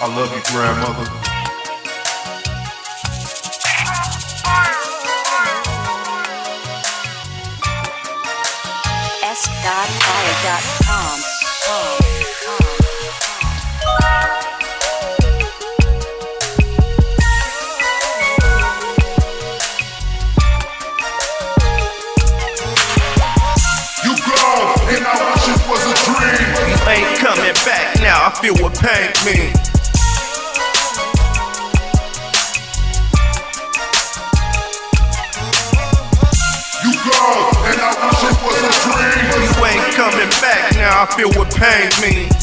I love you, grandmother. SdotFIRE.com. You gone, and I wish it was a dream. You ain't coming back now, I feel what pain means. You gone, and I wish it was a dream. You ain't coming back now, I feel what pain means.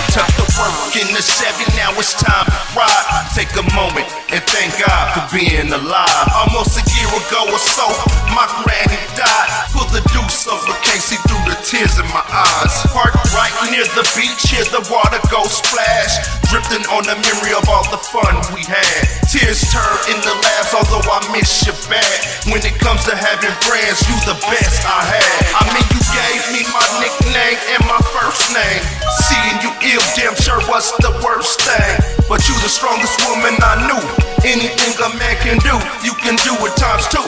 Tuck the work in the Chevy, now it's time to ride. Take a moment and thank God for being alive. Almost a year ago or so, my granny died. Pull the deuce over, can't see through the tears in my eyes. Parked right near the beach, hear the water go splash. Drifting on the memory of all the fun we had. Tears turn into laughs, although I miss you bad. When it comes to having friends, you the best I had. I mean, you gave me my nickname and my first name. Seeing you ill, damn sure was the worst thing. But you the strongest woman I knew. Anything a man can do, you can do it times two.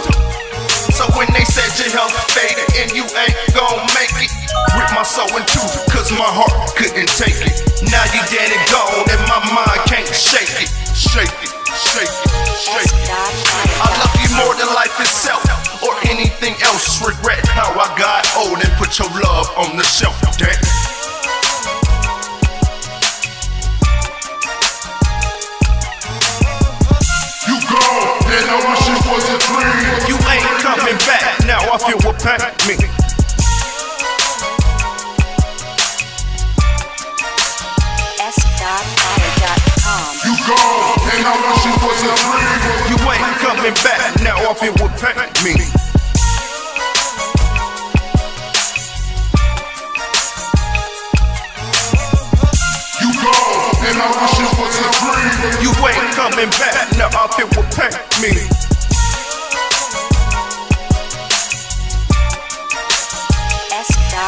So when they said your health faded and you ain't gon' make it, rip my soul in two, cause my heart couldn't take it. Now you dead and gone and my mind can't shake it. Shake it, shake it, shake it. I love you more than life itself or anything else. Regret how I got old and put your love on the shelf. Damn. You gone, and I wish it was a dream. You ain't coming back now, I feel what pain means. SdotFIRE.com. You gone, and I wish it was a dream. You ain't coming back now, I feel what pain means. You gone, and I wish it was a dream. You ain't coming back now, I feel what pain means.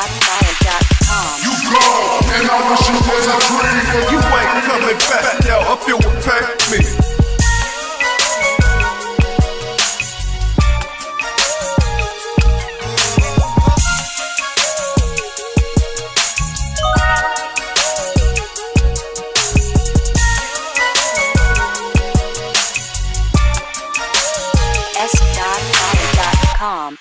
SdotFIRE.com. You gone, and I wish it was a dream. You ain't coming back now, I feel what pain means. SdotFIRE.com.